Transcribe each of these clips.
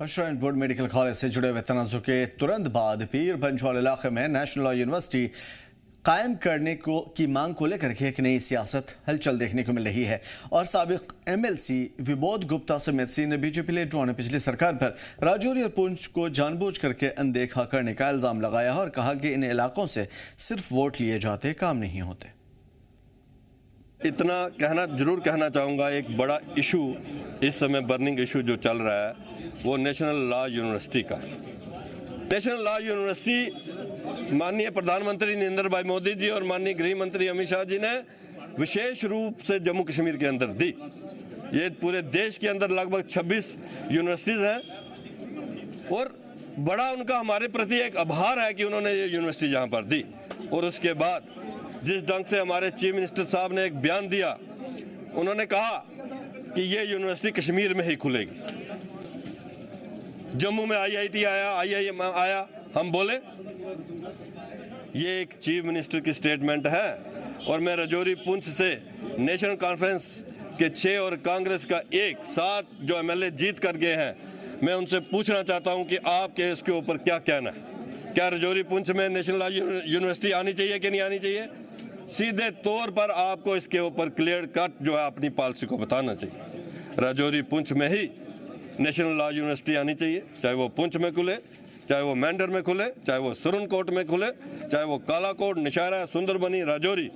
Shrine board medical college से जुड़े हुए तनाज़ुर के तुरंत बाद पीर पंजवाल इलाके में नेशनल लॉ यूनिवर्सिटी कायम करने की मांग को लेकर के एक नई सियासत हलचल देखने को मिल रही है और साबिक MLC विबोध गुप्ता समेत सीनियर बीजेपी लीडरों ने पिछली सरकार पर राजौरी और पुंछ को जानबूझ करके अनदेखा करने का इल्जाम लगाया और कहा कि इन इलाकों से सिर्फ वोट लिए जाते, काम नहीं होते। इतना जरूर कहना चाहूँगा, एक बड़ा इशू इस समय बर्निंग इशू जो चल रहा है वो नेशनल लॉ यूनिवर्सिटी का। नेशनल लॉ यूनिवर्सिटी माननीय प्रधानमंत्री नरेंद्र भाई मोदी जी और माननीय गृह मंत्री अमित शाह जी ने विशेष रूप से जम्मू कश्मीर के अंदर दी। ये पूरे देश के अंदर लगभग 26 यूनिवर्सिटीज़ हैं और बड़ा उनका हमारे प्रति एक आभार है कि उन्होंने ये यूनिवर्सिटी यहाँ पर दी। और उसके बाद जिस ढंग से हमारे चीफ मिनिस्टर साहब ने एक बयान दिया, उन्होंने कहा कि ये यूनिवर्सिटी कश्मीर में ही खुलेगी। जम्मू में IIT आया, IIM आया, हम बोले ये एक चीफ मिनिस्टर की स्टेटमेंट है। और मैं राजौरी पुंछ से नेशनल कॉन्फ्रेंस के 6 और कांग्रेस का 1 7 जो MLA जीत कर गए हैं, मैं उनसे पूछना चाहता हूं कि आपके इसके ऊपर क्या कहना है। क्या राजौरी पुंछ में नेशनल लॉ यूनिवर्सिटी आनी चाहिए कि नहीं आनी चाहिए? सीधे तौर पर आपको इसके ऊपर क्लियर कट जो है अपनी पॉलिसी को बताना चाहिए। राजौरी पुंछ में ही नेशनल लॉ यूनिवर्सिटी आनी चाहिए, चाहे वो पुंछ में खुले, चाहे वो मेंढर में खुले, चाहे वो सुरनकोट में खुले, चाहे वो कालाकोट, निशारा, सुंदरबनी, राजौरी,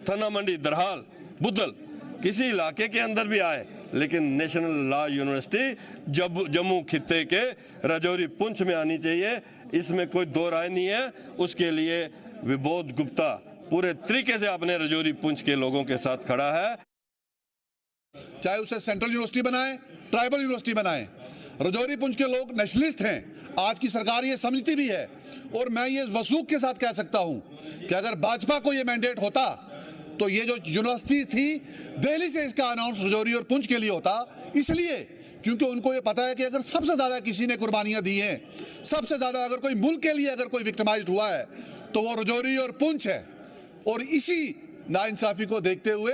थना मंडी, दरहाल, बुद्धल, किसी इलाके के अंदर भी आए, लेकिन नेशनल लॉ यूनिवर्सिटी जम्मू खित्ते के राजौरी पुंछ में आनी चाहिए। इसमें कोई दो राय नहीं है। उसके लिए विबोध गुप्ता पूरे तरीके से अपने राजौरी पुंछ के लोगों के साथ खड़ा है। चाहे उसे सेंट्रल यूनिवर्सिटी बनाए, ट्राइबल यूनिवर्सिटी बनाए, राजौरी पुंछ के लोग नेशनलिस्ट हैं। आज की सरकार ये समझती भी है और मैं ये वसूख के साथ कह सकता हूं कि अगर भाजपा को ये मैंडेट होता तो ये जो यूनिवर्सिटी थी दिल्ली से इसका अनाउंस राजौरी और पुंछ के लिए होता, इसलिए क्योंकि उनको ये पता है कि अगर सबसे ज़्यादा किसी ने कुर्बानियां दी हैं, सबसे ज़्यादा अगर कोई मुल्क के लिए अगर कोई विक्टिमाइज्ड हुआ है तो वो राजौरी और पुंछ है। और इसी नाइंसाफ़ी को देखते हुए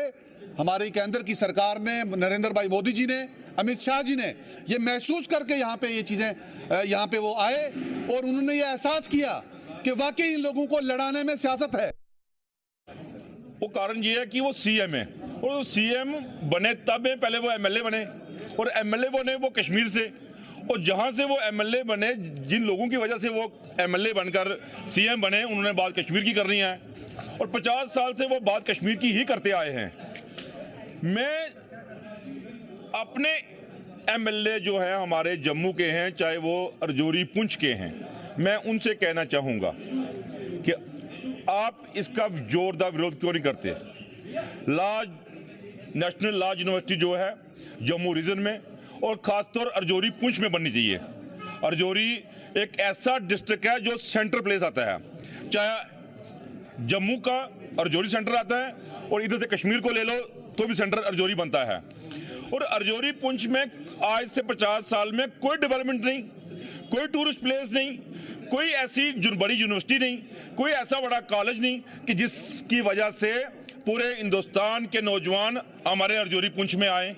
हमारी केंद्र की सरकार ने, नरेंद्र भाई मोदी जी ने, अमित शाह जी ने ये महसूस करके यहाँ पे ये चीज़ें यहाँ पे वो आए और उन्होंने ये एहसास किया कि वाकई इन लोगों को लड़ाने में सियासत है। वो कारण ये है कि वो CM है और CM बने तब है, पहले वो MLA बने और MLA बने वो कश्मीर से, और जहाँ से वो MLA बने, जिन लोगों की वजह से वो MLA बनकर CM बने, उन्होंने बात कश्मीर की करनी है और 50 साल से वो बात कश्मीर की ही करते आए हैं। मैं अपने MLA जो है हमारे जम्मू के हैं, चाहे वो राजौरी पुंछ के हैं, मैं उनसे कहना चाहूँगा कि आप इसका जोरदार विरोध क्यों नहीं करते। नेशनल लॉ यूनिवर्सिटी जो है जम्मू रीजन में और ख़ासतौर राजौरी पुंछ में बननी चाहिए। राजौरी एक ऐसा डिस्ट्रिक्ट है जो सेंटर प्लेस आता है, चाहे जम्मू का राजौरी सेंटर आता है और इधर से कश्मीर को ले लो तो भी सेंटर राजौरी बनता है। और राजौरी पुंछ में आज से 50 साल में कोई डेवलपमेंट नहीं, कोई टूरिस्ट प्लेस नहीं, कोई ऐसी बड़ी यूनिवर्सिटी नहीं, कोई ऐसा बड़ा कॉलेज नहीं कि जिसकी वजह से पूरे हिंदुस्तान के नौजवान हमारे राजौरी पुंछ में आए।